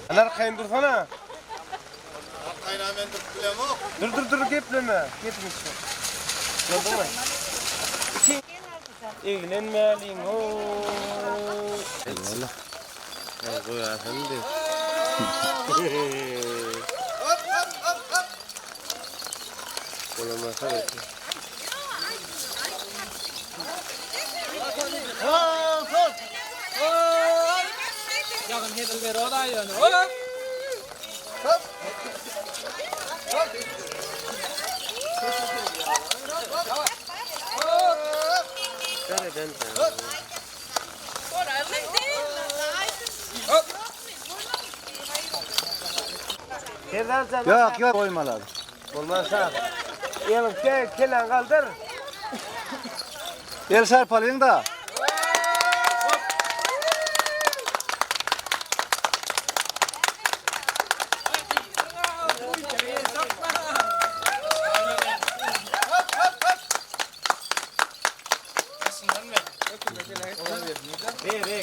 Arkayın dursana. Arkayına hemen Dur gepleme. Gitmiş. Gördün mü? İki. İlgilenmeyelim. Eyvallah. Koy efendim. Koyamasa bekle. Yakın hedil ver o da yani. Oğlum. Yok koymalar. Olmazsa. Yalnız gel kaldır. El sarpalayın da.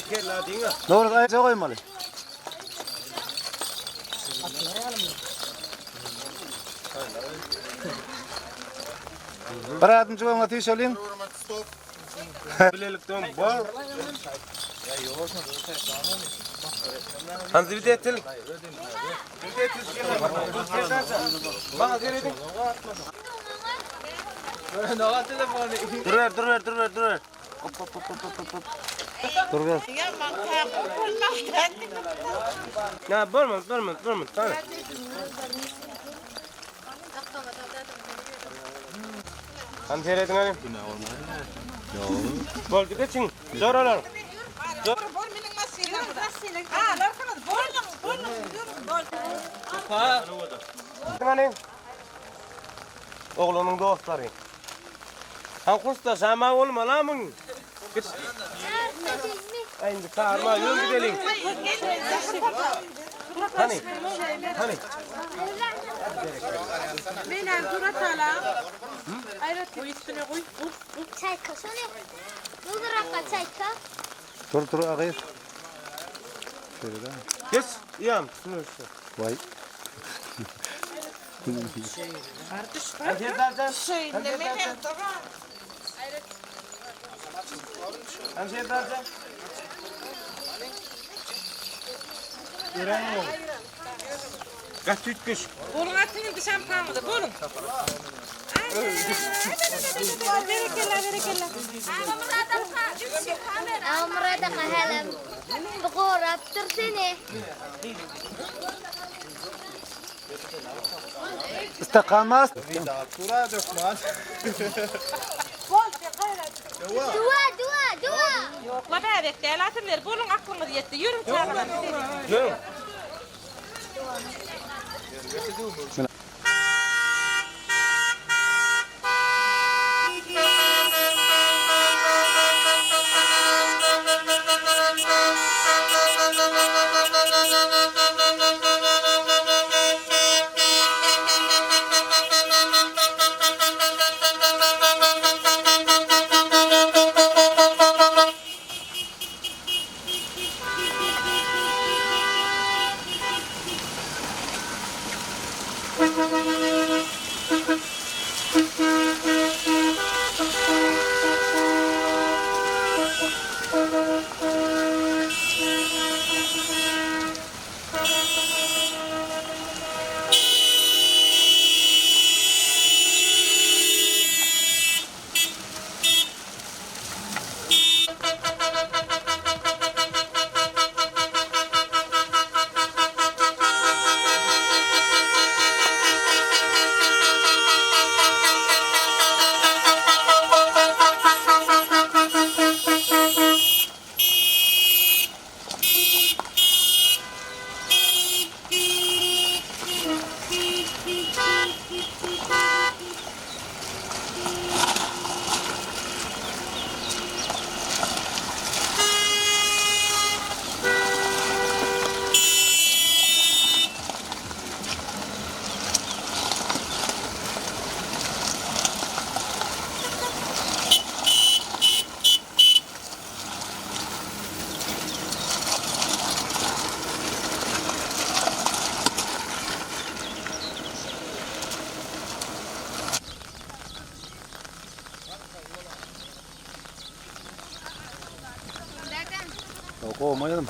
Gel la dinle. Doğru ayıca koymalı. Bir yardımcı olma diye söyleyeyim. Bilelikten bol. Hanzi bir de etil. Bana seyredin. Dur. Hop. Dur gel. Ya durmaz. Tamam. Hanzi seyredin hadi. Bol bir de çin. Zor olur. Hani oğlunun dostları. Han kusta sama olma lan mın? Git. Aynı karma yol gidelim. Hani. Benim durat hala. Ayrat koy üstüne koy. Çayka sonra. Bu tarafa çayka. Dur ağayır. Şöyle de. Geç. İyam. Vay. Kaç tutmuş. Bolun atının dışarı kalmadı. Bolun. Berekella. Amrada kahalam. Bukura tursini. İstikamaz. Tura dökmez. Dua. Yokla be bekle. Atın ver. Bolun aklına yetti. Yürü çağırma. Gel. Ya kovmayalım.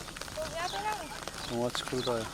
Ona çıkır da ya.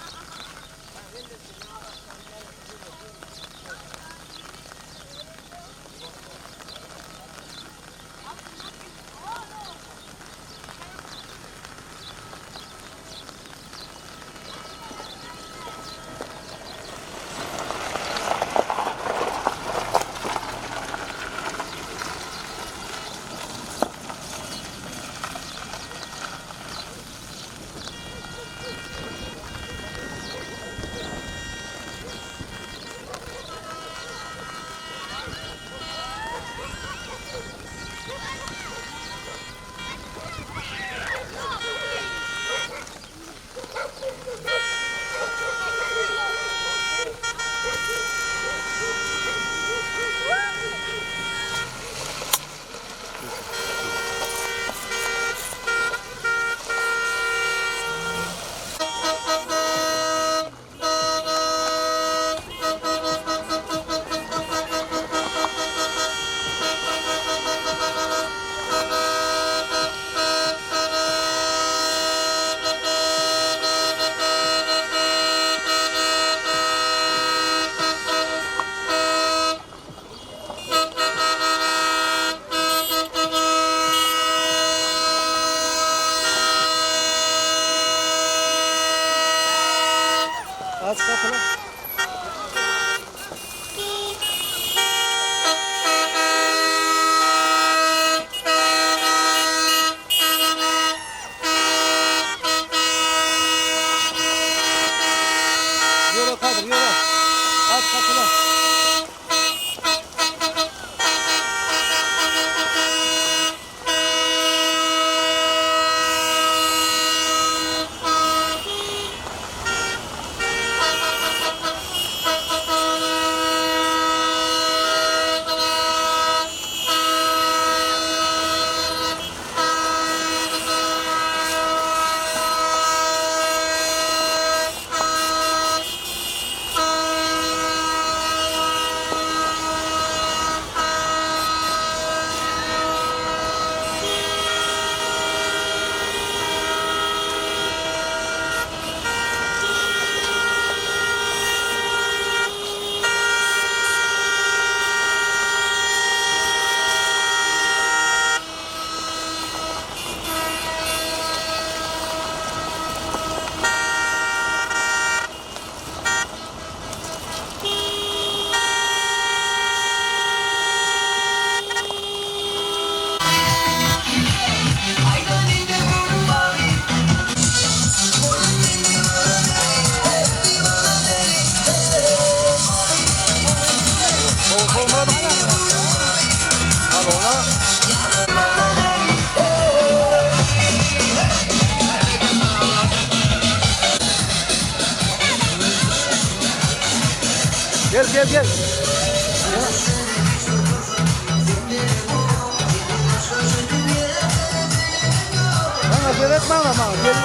Az kapılı. Yola kaldır yola. Az kapılı. Gel. Bana seyretme ama gel.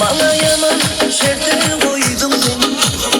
Bana yaman şerden koydum ben.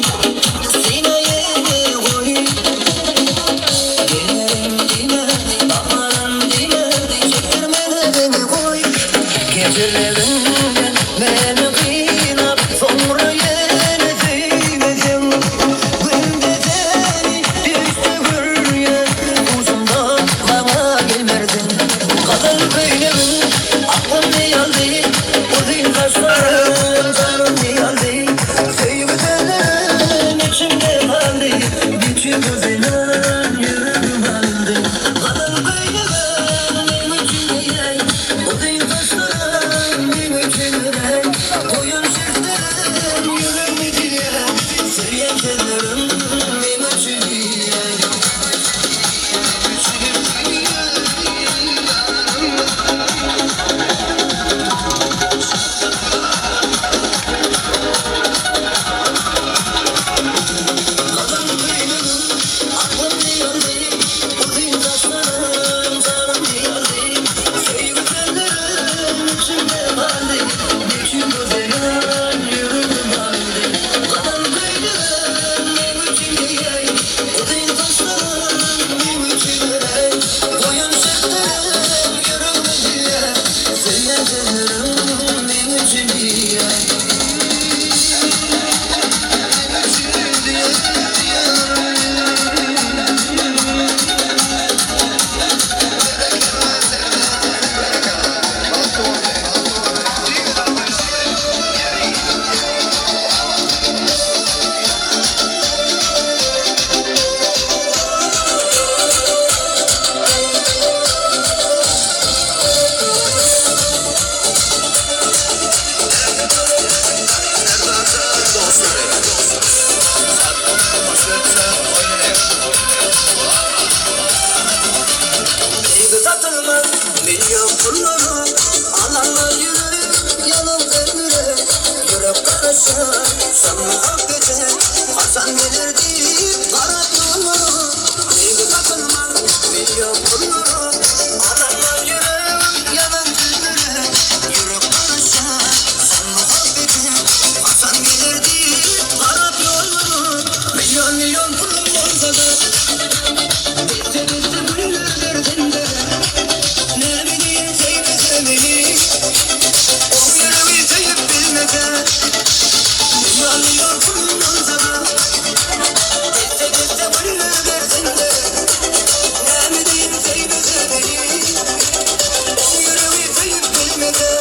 aşağı sanma gece Hasan gelirdi kara yolu Neydi takılmam milyon bunları Adamlar yürür yalan düzlere Yürüp aşağı sanma gece Hasan gelirdi kara yolu Milyon milyon bunun olsa da Bitti bitti bunlar derdinde Ne bileyim sevmese beni O yürü sevip bilmese Yanıyor bunun manzara Bitti bitti bunlar derdinde Ne bileyim sevmese beni O yürü sevip bilmese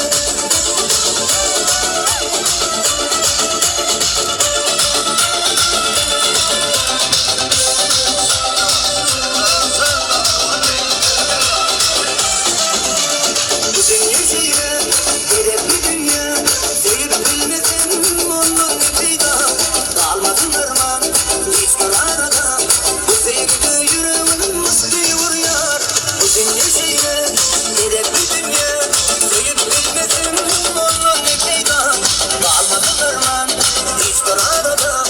Bu dünya şehre gerek bir dünya Sevip bilmesin onun nefrida Kalmasın ırman hiçbir arada Bu sevgide yüreğin mıstığı vuruyor Bu dünya şehre gerek bir dünya Sevip bilmesin onun nefrida Kalmasın ırman hiçbir arada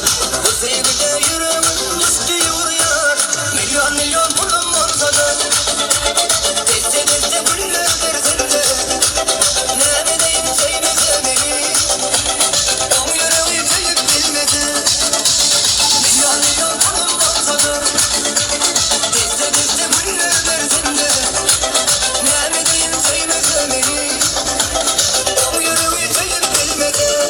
Bu sevgide yüreğin mıstığı vuruyor Milyon milyon bulun olsa Deste deste bunlar derdinde Ne bileyim sevmese beni O yüreği sevip bilmese Milyon milyon bulun olsa da Deste deste bunlar derdinde Ne bileyim sevmese beni O yüreği sevip bilmese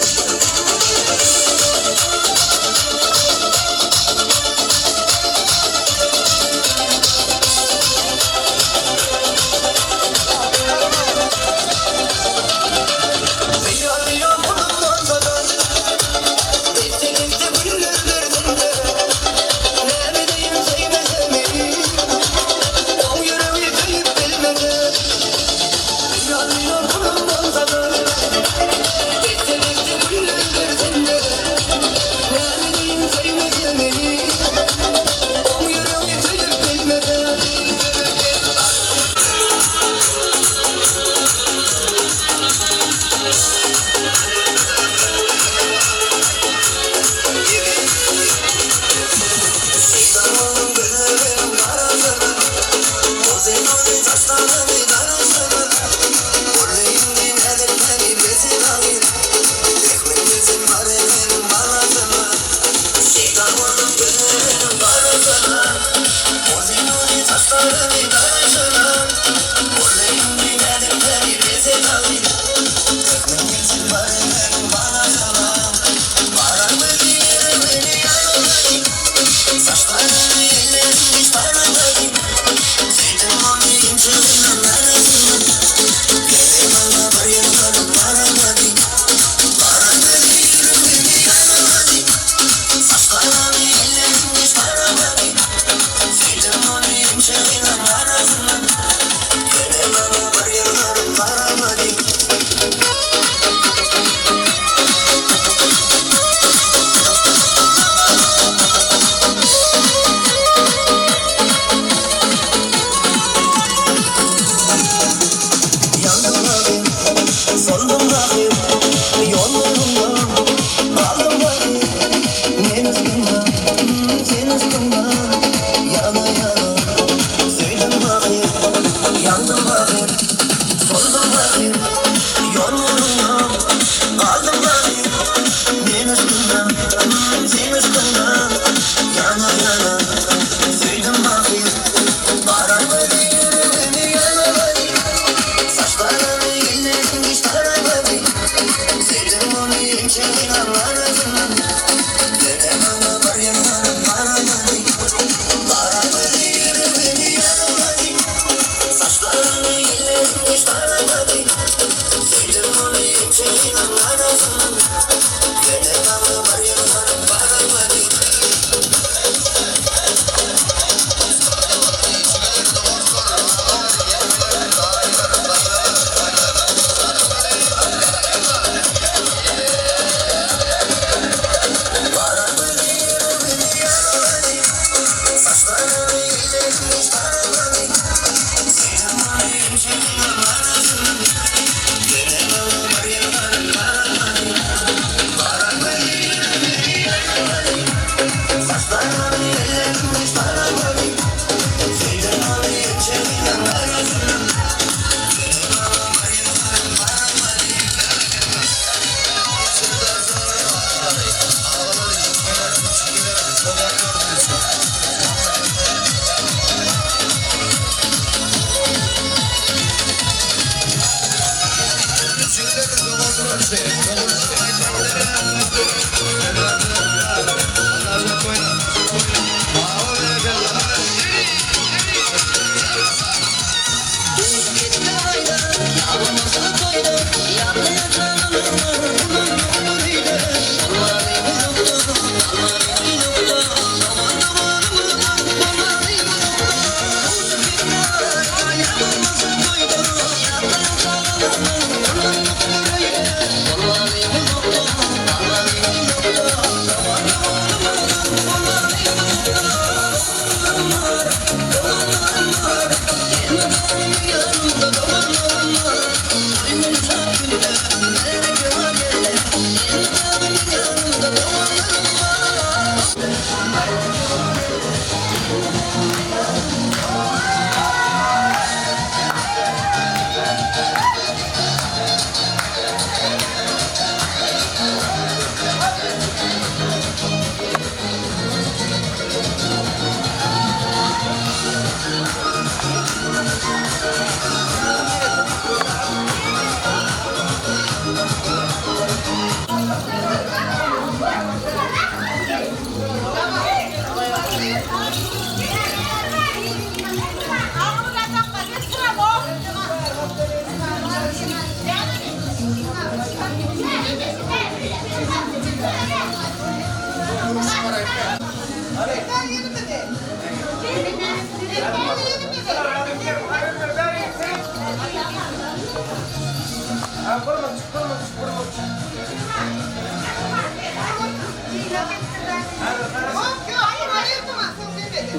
Milyon milyon bunun olsa da Deste deste bunlar derdinde Ne bileyim sevmese beni O yüreği sevip bilmese Milyon milyon bunun olsa da Deste deste bunlar derdinde Ne bileyim sevmese beni O yüreği sevip bilmese Şeytanın gözlerim karasını O zeynoni taşlarını darasını Orlayın elimleri bezi dahil Ekmek gözüm var elim balasını Şeytanın gözlerim karasını O zeynoni taşlarını darasını Orlayın elimleri bezi dahil Ekmek gözüm var elim balasını Paramı diyelim beni yanımayım Saçlarını ellerim hiç parmağım Sevdim onu inceliğinin arasını Yerim ana bayılırım paramadım Paramı diyelim beni yanımayım Saçlarını ellerim hiç parmağım Sevdim onu inceliğinin arasını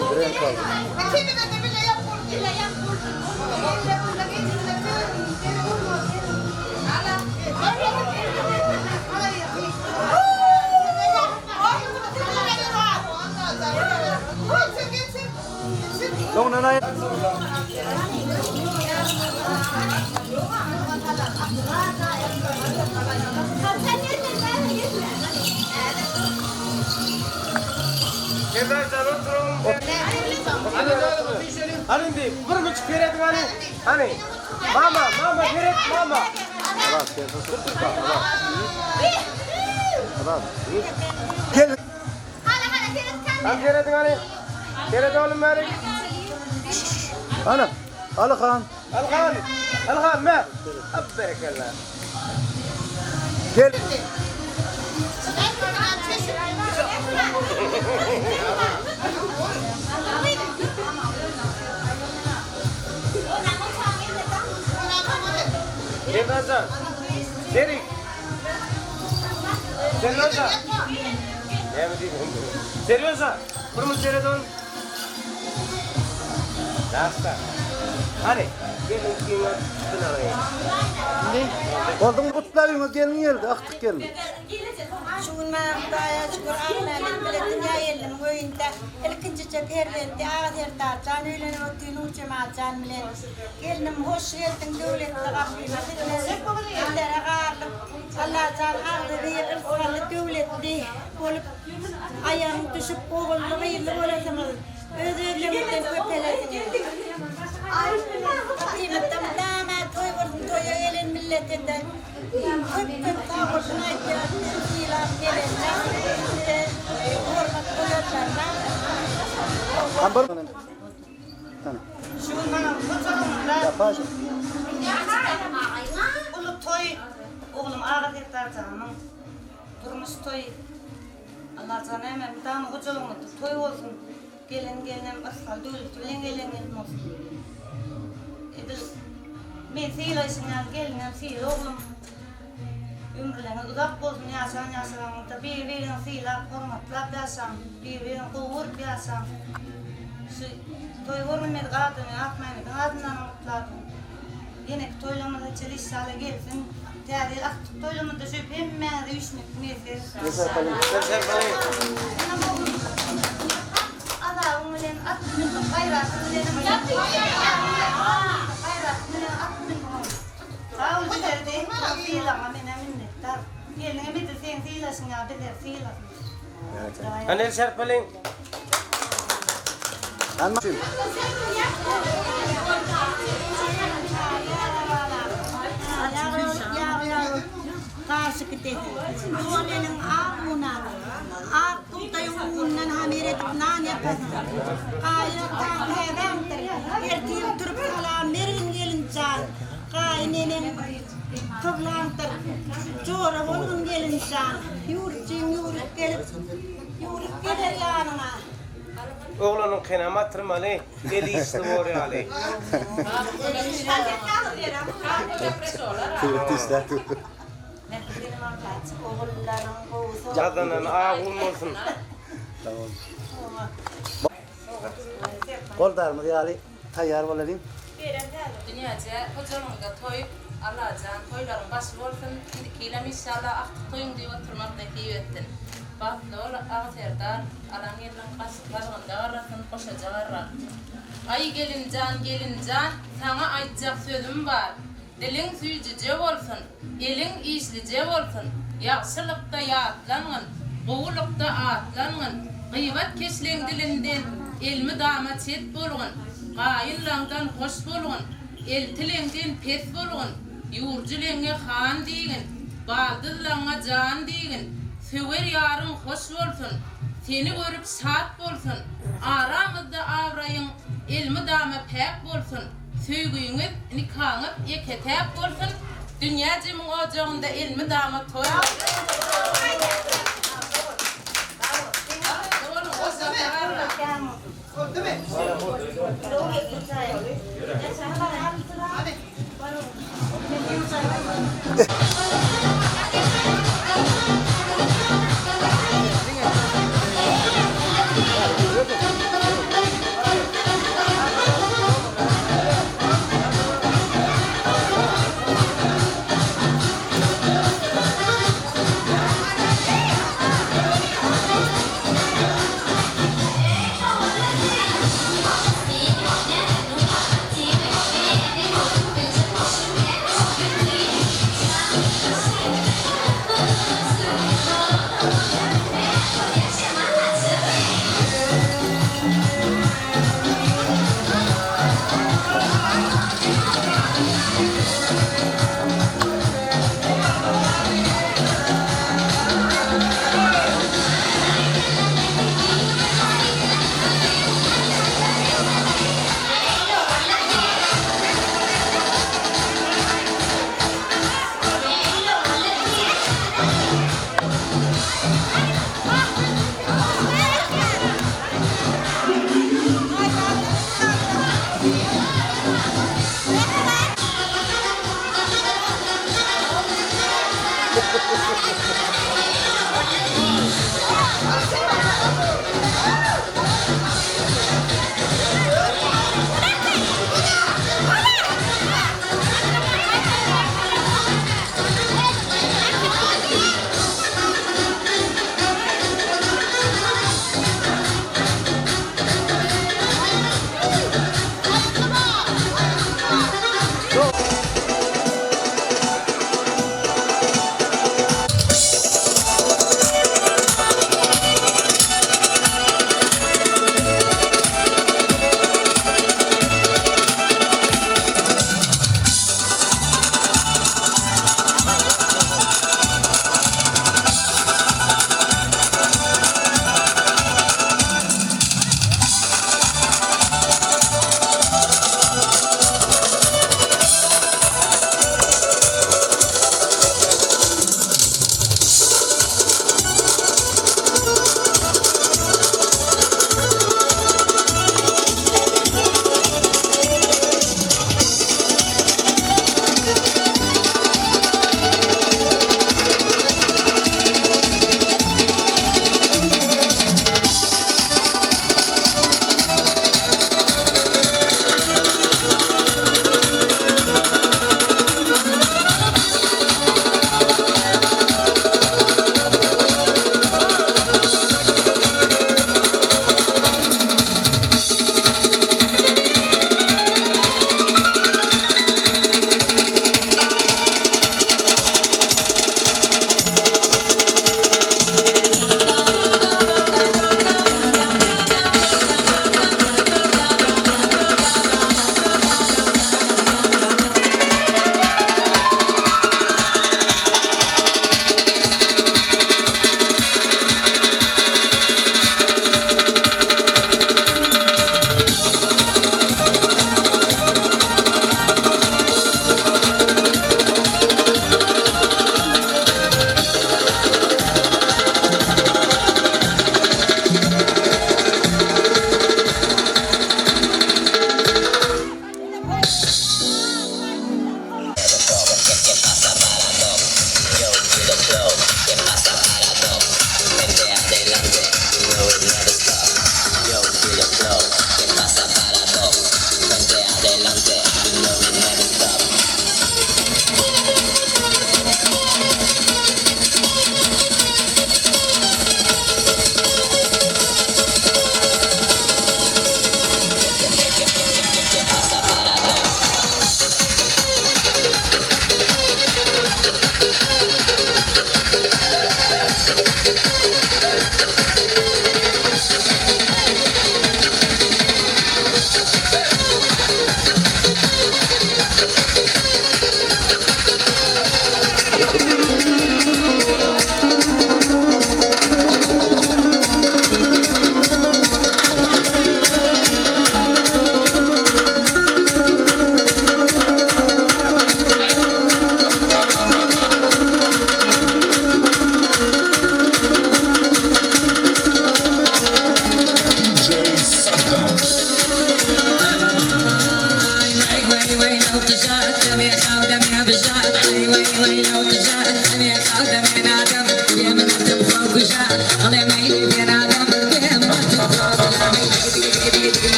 Bildiren kaldı. Sonra ne? Gebersen oturun. Hani di, bir mi çıkıyor hani? Mama, gerek mama. Allah kendisi tuttu. Allah. Gel. Tam gerek hani? Gerek oğlum bari. Ana. Alhan. Alhan me. Abberekallah. Gel. Gebersen. Derik. Seriosa. Ne mi diyeyim? Seriosa. Bir mi seredon? Rasta. Hani? Gelin kıyma kınarayım. Oldun kutlarınız gelin geldi. Aktık gelin. Şunun daya şükür Ahmet'in bile dünya yerinin köyünde ilkinci cepherlendi ağır tarcan öğlen ötüğünü uçamacan bile gelinim hoş geldin devletli kapıyla bizlere ağırlık Allah can ağırlı bir ırsalı devletli olup ayağım düşüp boğullu beyirli olasınız özürlemekten köpelediniz kıymetim damat toy vurdum toya gelin milletinde köp tağırtına ihtiyacını Ambar. Yapar. Ulu toy oğlum ağa tekrar canım. Durmuş toy. Allah canım hemen bir tane hocalığı toy olsun. Gelin asfal dövültülen gelin olsun. Edil ben seyla işinden gelinim seyla oğlum. Ömrülerini uzak olsun yaşayan birbirine sıyla hormatla yaşam, birbirine kuvur yaşam. Şu toy vurmadı kadını, atmaymadı kadından mutladım. Yine toylamada çeliş hale gelsin. Değerli aktık toylamada şu hemen de üçmek neyse. Allah'ım ulen atmıyorum, hayratım ulenim. Hayratım ulenim atmıyorum. Sağ ol güzeldi, sıyla minnettar. Gelin bir de sen sıylasın ya, bir de sıylasın. Hani serpelin. Anlaşım. Karşı gitti. Oğlanın ağına, ağında yoğundan hamir edip nan yapasın. Ayaktan hevandır. Erkeğim Türk kalan merin gelin can. Kaynenim kıvlandır. Çoğra oğlum gelin can. Yürüp gelir yanına. Oğlanın kınamat tırmalı. Deli işte oraya ali. Cadının ağın olsun. Tamam. Koldarımız yani tayyar olalım. Dünyaca hocalarımda toy Allah'can toyların başı olsun. Dikiyle inşallah aktif toyun diye oturmakta kıyvettin. Baklı ağa serdar alan yerden kaşıklarında arasın koşacaklar. Ay gelin can sana aytacak sözüm var. Dilin suyucuce olsun, elin işlice olsun. Yaxşılıkta yaatlanın, boğulukta atlanın. Gıyvat keşlen dilinden elmi dama çet bolğun. Qayınlandan hoş bolğun, el tilenden pes bolğun. Yurculenge han deyin, baldızlanga can deyin. Söver yarın hoş bolsun, seni görüp şat bolsun. Aramızda avrayın, elmi dama pek bolsun. Söygüyünüz, nikahınız eketep bolsun. Dünya cimin ocağında elmi dama toy Hadi.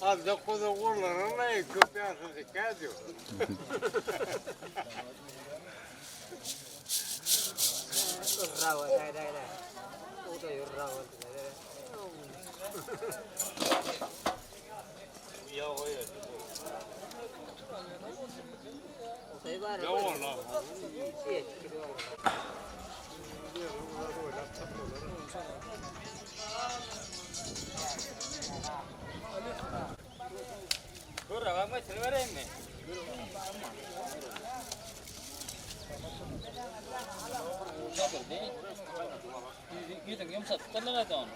Azda kuzu kullanırlar, köpeğe şikayet ediyor. Gidin yumuşak kullanacağım onu.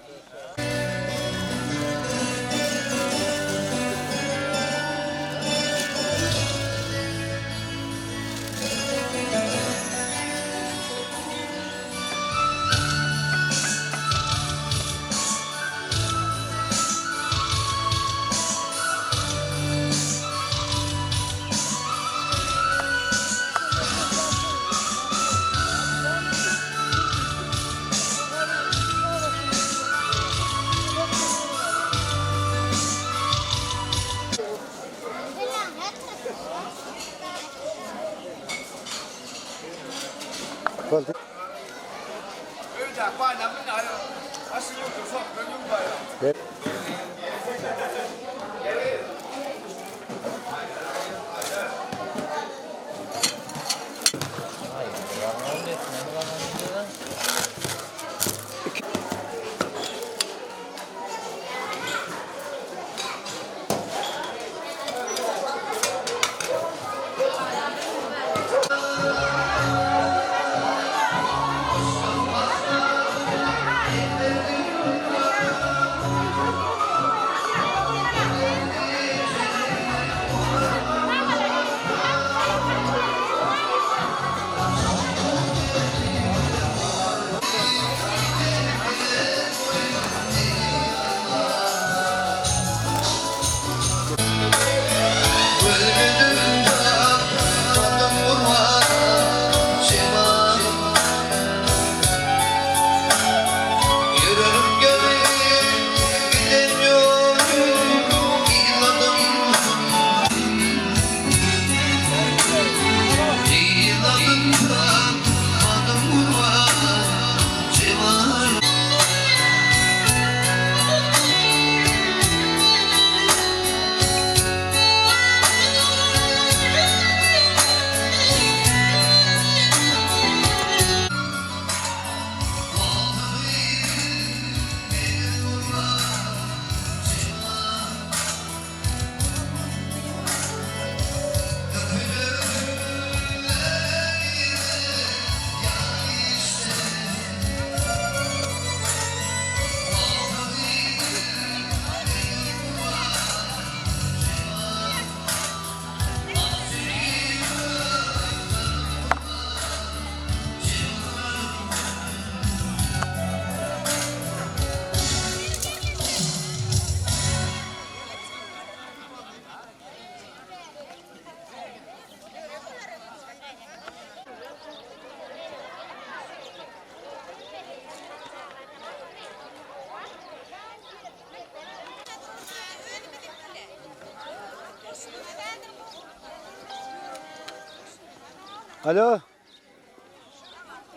Alo.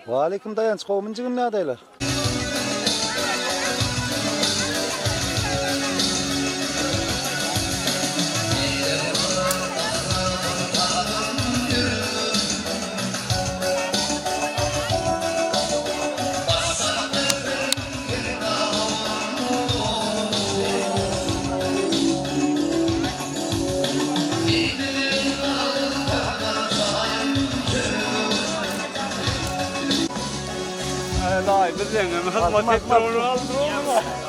Aleyküm dayanç kovumuncugum ne adaylar? Dai, bisogna ma un altro.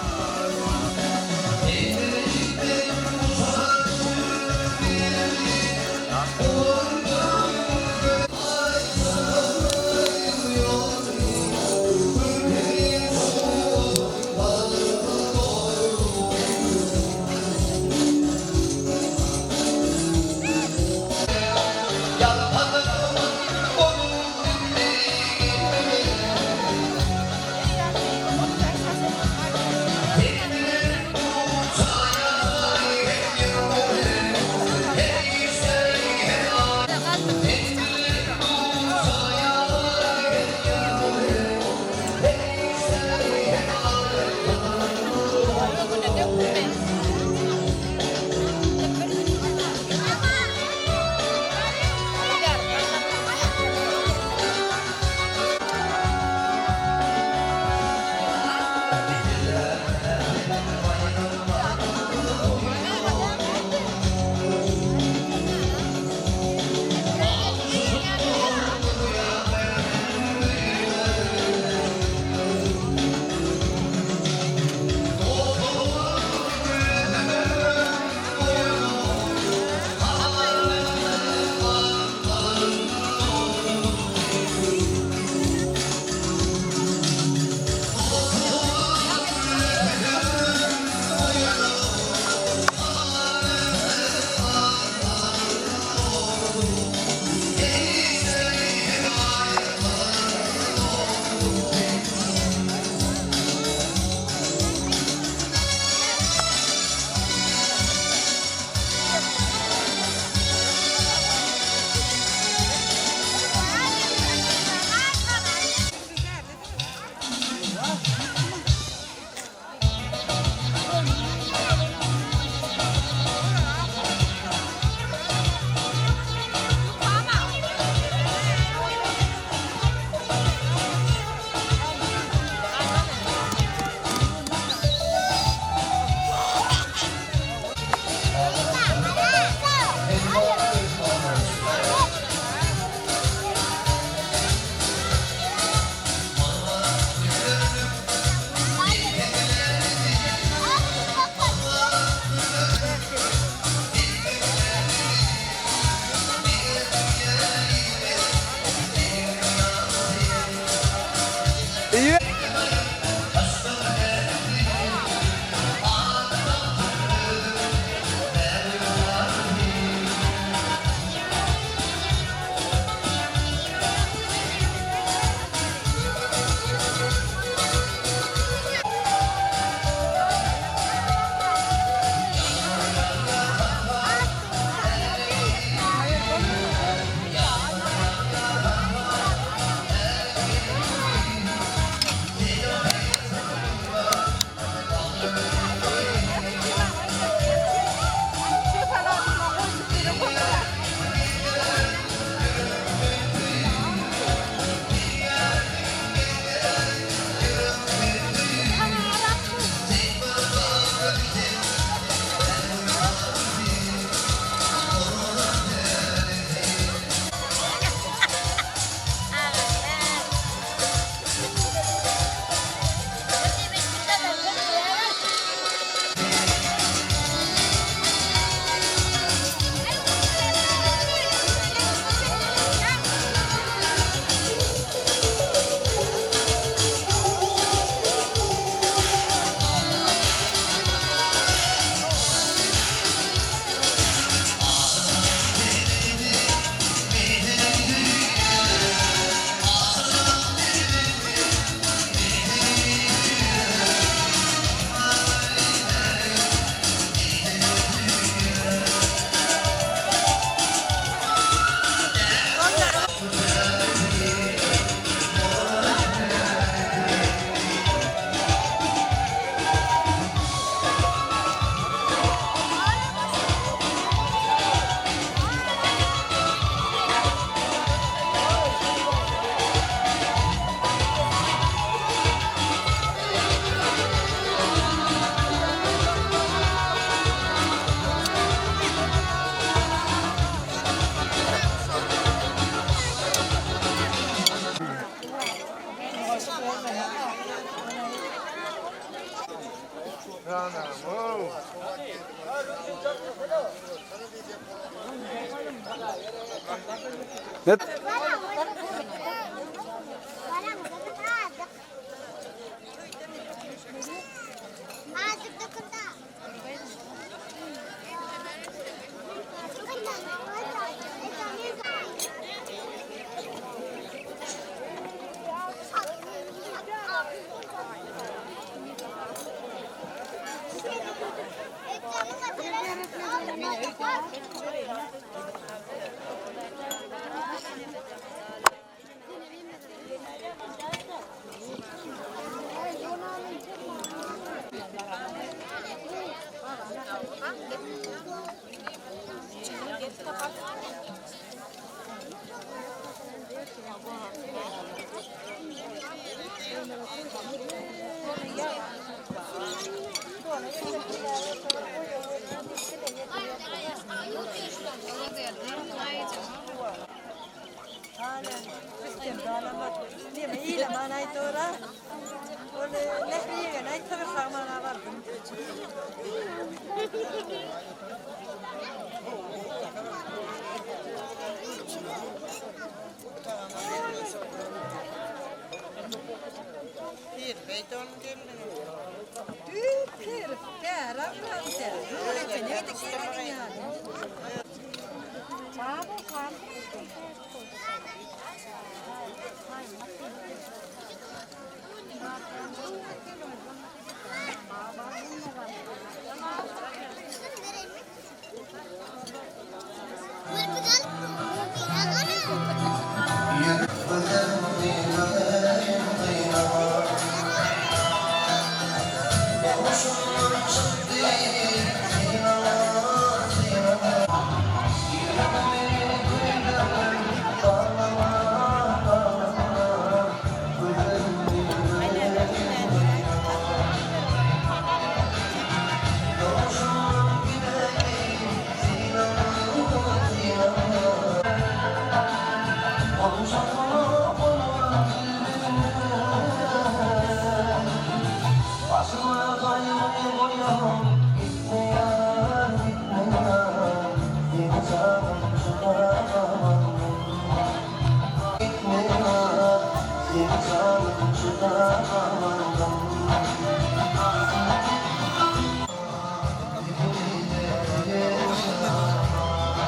Ne?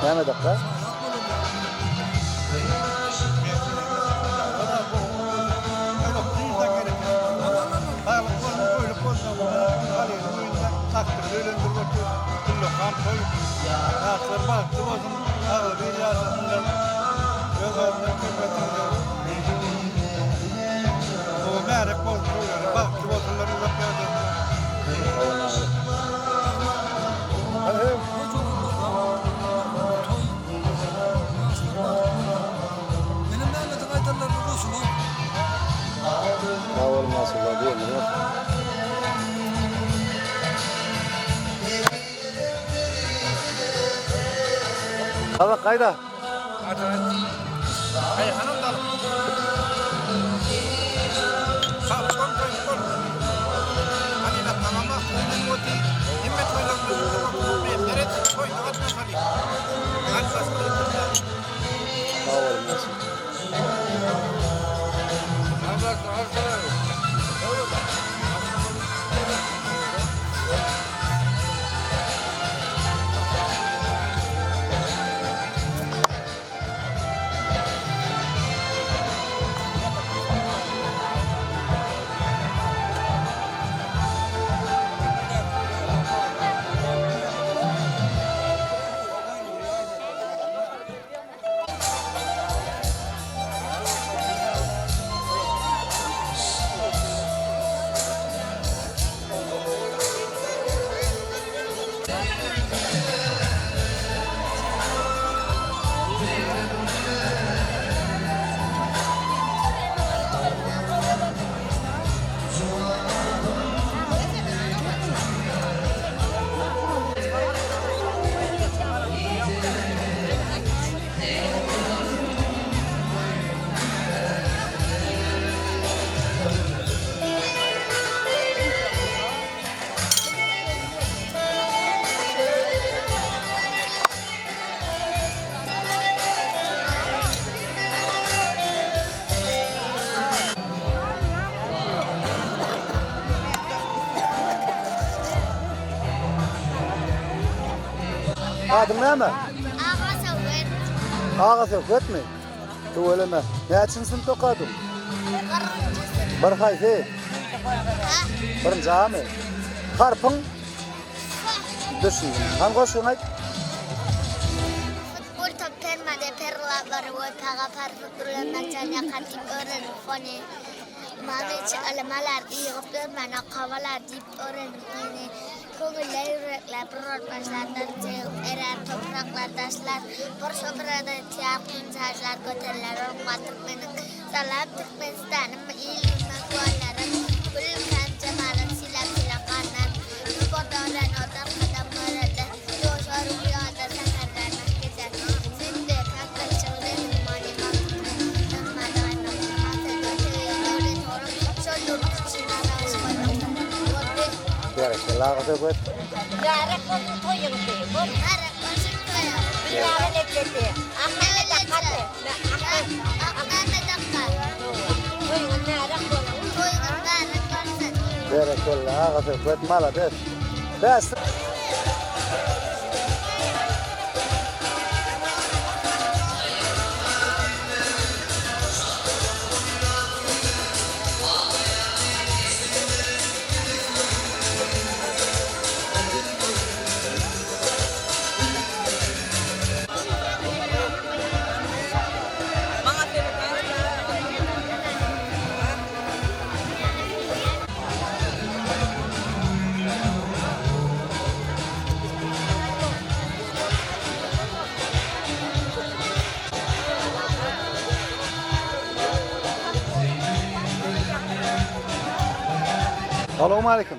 Yani dakika. Hava kayda. Hey hanımlar. Sağ olun. Hani da tamama kuyunun moti. Himmet koyulan bir meret koydu atma sali. Hadi sasmayın. Sağ olun. Nasıl? Adın ne mi? Ağa Sovyet. Ağa Sovyet mi? Tuvaleme. Ne için sınıf okudun? Karıncısı. Bir hayfi. Ha? Birinci ağa mı? Harpın düşündüm. Hangi koşun ait? Futbol top termada perlaları ve paga parfutlarına çanya katip öğrenip foni. Mamiç alamalar yığıp görmene kavalar deyip öğrenip yine. Kogullar yürekler, protbaşlardan çığıp erer topraklar taşlar. Por sofrada tiyar künsaçlar götürler ormatıp benim. Salam Türkmenistan'ım iyiliğime kuallarım. Gülüm kan cemalın silap silap kanan. Nukotoran otar kadam mırıldı. Yoşorum yolda seferden geçer. Zinde kakal çığırın mani makımı. Nammadan afet öteye öyle torum. Şollum kuşina rağışmadım. Gerekli Ağa Sovyet. Yarak oldu toyun diye. Bu yarak olsun toyun. Bilmem lezzeti. Akmeme dakikati. Akmeme dakika. Toyun yarak oldu. Toyun yarak olsun. Gerekli Ağa Sovyet. Malades. Bes. Selamun aleyküm.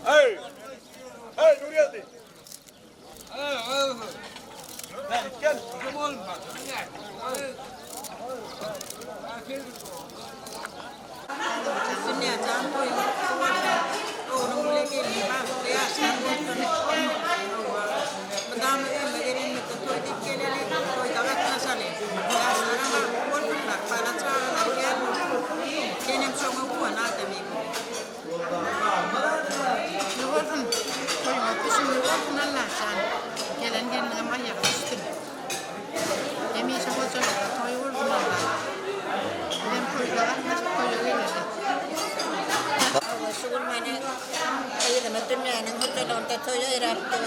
Hey! Hey Nuriyadi! Gel. Dünyadan koyun. Oğlum bile gelmiyor. Ben yaşlar boyunca. Madame Emery'nin toyduk geleli. Toyda bakmasalı. Yaşlar ama korkutlar. Para çağırlar gel. Benim çoğum bu an adamım. Yorgun. Koyma kuşum yorgun Allah sen. Gelen gelene manyak üstün. Yemeğe çalışıyor. Toy yorgun Allah. Ben koyda bakmasın koyuyor geleli. Suulmane ayılma dünyanın hırtalonta toya iraptı.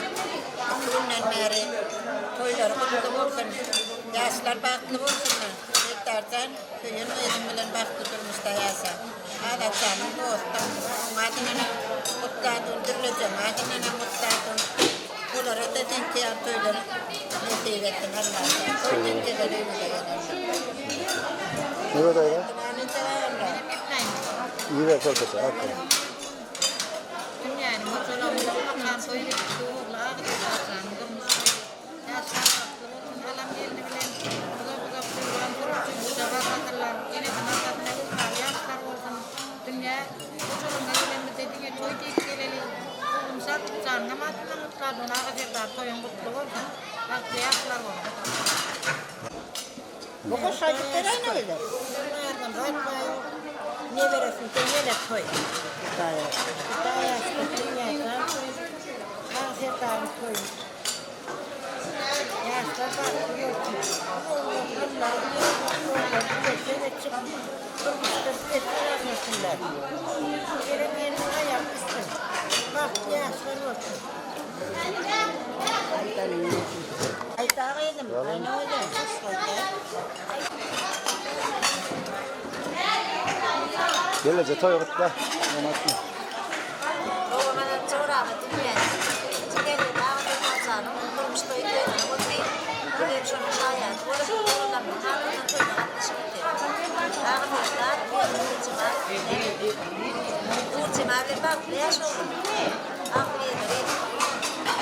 Suulnan meri toylar kutlu olsun. Yaşlar baklı olsunlar. Tektardan köyün ayılım bilen baklı durmuşta yasa. Ağlatsanın dostum. Madinana mutlağın dürlücüm. Madinana mutlağın. Bunlara da denkiyar toyları nasip ettin Allah'tan. Toy denkileri öyle yanarlar. Ne var öyle? Dumanın devamlı. İyi ve korkası. Hakikaten. Yani motorlarımızda bakan soyup doğurlar, yaşlarımız yaşlarımız alam yerine bilen buza kurulan kurucu bucağa katırlar, yine kanatlarına uçlar, yaşlar olsun dünya uçurumda bilen dediğine toy deyip geleli olumsal uçlarına matına mutlar, ona kadar toyun mutlu olsun, yaşlar olsun. Bu kuş saydıkları aynı öyle. Adam katmayı ne veresin sen yine koy. Daya. Daya dünyada ahirdarını koy. Yaşlar bak yok. Bunlar bir çıkmış. Kırmıştır etkilenmesinler. Yeremeyenin ayak üstün. Bak yaşlar olsun. Ay daha yedim. Ay ne oldu? Gelece toy kutla. Babamın çorabı dinleyen. Çıkıyor dağda kalacağını. Kurmuş toyu koyduğunu oturayım. Bugün şunu şayet. Orası doğrularının halkının toyuna katlaşıp gidiyor. Arkadaşlar bir uğurcuma bir bak ne yaş oldu. Aklı yediri.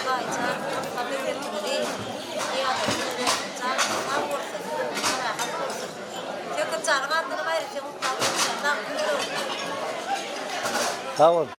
Bayca. Kabir ettiğini. İyadetini. Can. Tam vursun. Rahat vursun. Yok canım adını verirken. Tamam.